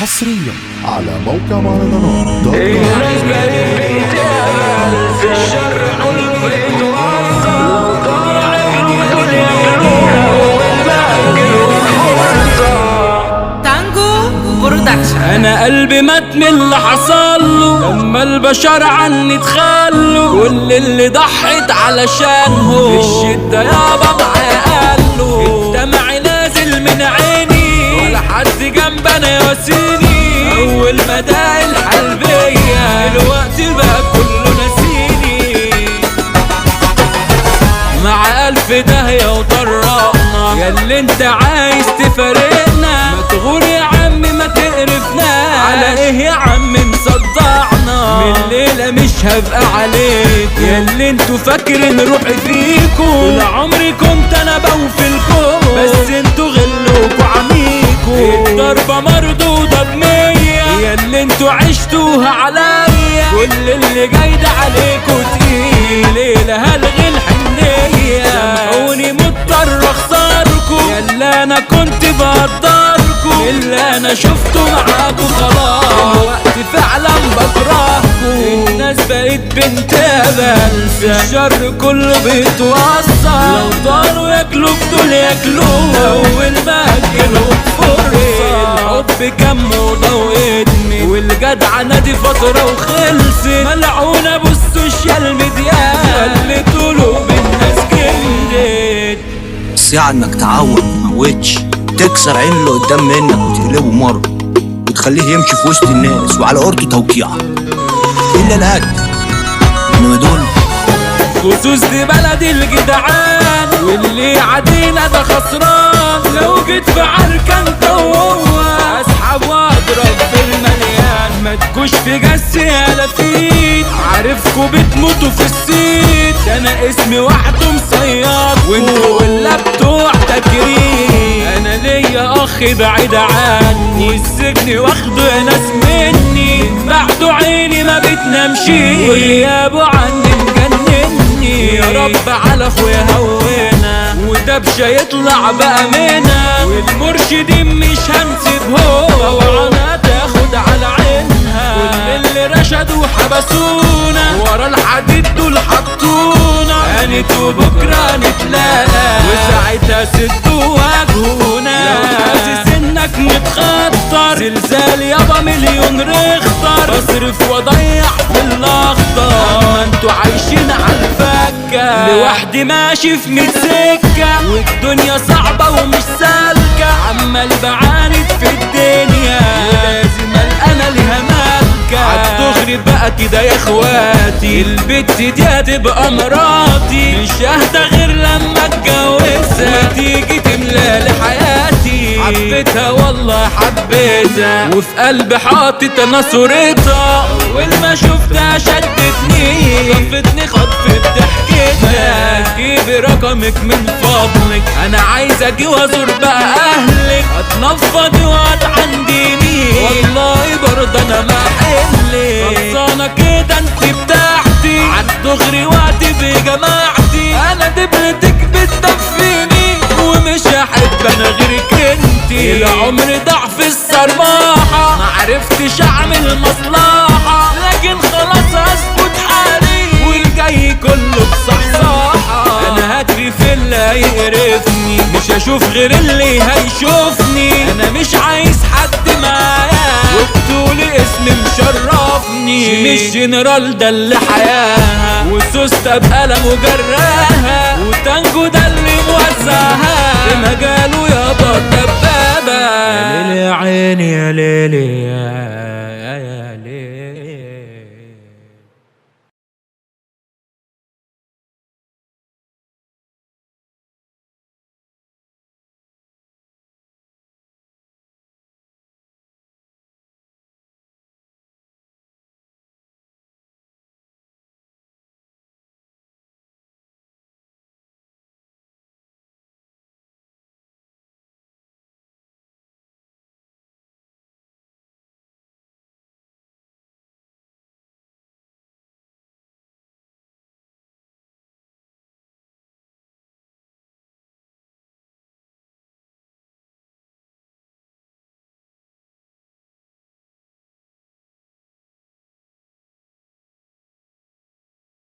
حصريا على موقع مهرجانات دوت الناس بقت الشر قلبي توصل لو طلع فلوس ياكلوها والباقي والخرصة. تانجو برودكشن. انا قلبي مات من اللي حصله لما البشر عني تخلوا، كل اللي ضحت علشانه في الشدة يابا معايا قاله الدمع نازل من عيني ولا حد جنبنا يواسيني. اول ما ده الحال بيا دلوقتي بقى كله ناسيني، مع الف داهية وطرقنا ياللي انت عايز تفارقنا. ما تغور يا عم ما تقرفنا، على ايه يا عم مصدعنا؟ من الليلة مش هبقى عليك ياللي انتوا فاكرين روحي فيكو. طول عمري كنت انا بوفلكو بس انتوا غلوكوا عميكو. الضربة مردودة بمية ياللي انتوا عشتوها عليا. كل اللي جاي ده عليكوا تقيل، ليلة هلغي الحنية. سامحوني مضطر اخسركوا ياللي انا كنت بقدركوا. اللي انا شفته معاكوا خلاص دلوقتي فعلا بكرهكوا. الناس بقت بنت بلسة، الشر كله بيتوصل. لو طاروا ياكلوا بدول ياكلوه، اول ما اكلوا فرصة. الحب كان موضة وادمي والجدعنة دي فترة وخلصت. ملعون ابو السوشيال ميديا اللي قلوب الناس جلدت. الصياعة انك تعور مموتش، تكسر عين اللي قدام منك وتقلبه مرة وتخليه يمشي في وسط الناس وعلى قرطه توقيعة الا القد. انما دول خصوص دي بلدي الجدعان، واللي عدينا ده خسران. لو جيت في عركة انت وهو اسحب واضرب بالمليان. ما تجوش في جس يا لفيت، عارفكوا بتموتوا في السيت. ده انا اسمي وحده مصياد وانتوا ولا بتوع تجريد. انا ليا اخ بعيد عني والسجن واخده يا ناس مني. بعده عيني ما بتنامش وغيابه عني مجنني. يا رب على اخويا هونا ودبشه يطلع بقى منا. والمرشدين مش هنسيبهم طبعا هتاخد على عينها. كل اللي رشدوا حبسونا ورا الحديد دول حطونا. هانت وبكره نتلاقى وساعتها سدوا وجهونا. لو حاسس انك متخطر زلزال يابا مليون ريختر. بصرف واضيع في الاخضر، اما انتوا عايشين على الفكه. لوحدي ماشي في 100 سكه والدنيا صعبه ومش سالكه. عمال بعاند في الدنيا ولازم انا ليها مالكه. عالدغري بقى كده يا اخواتي، البت دي هتبقى مراتي. مش ههدى غير لما اتجوزها وتيجي تملالي حياتي. حبيتها والله حبيتها وفي قلبي حاطط انا صورتها. اول ما شفتها شدتني خطفتني خطفة ضحكتها. جيبي رقمك من فضلك انا عايز اجي وازور بقى اهلك. اتنفضي وهتعنديني والله برضه انا ما حلك. خلصانة كده انت بتاعتي عالدغري وقتي بجماعتي. انا دبلتك بتدفيني ومش هحب انا غيرك انتي. العمر ضعف الصرماحة معرفتش اعمل مصلحة، لكن خلاص هثبت حالي والجاي كله بصحصاحة. انا هجري في اللي هيقرفني مش هشوف غير اللي هيشوفني. انا مش عايز حد معايا وبطولي اسمي مشرفني. مش جنرال ده اللي حياها وسوسته بقلم وجراها. وتانجو ده اللي موزعها في مجاله يابا الدبابة. يا ليلي يا عيني يا ليلي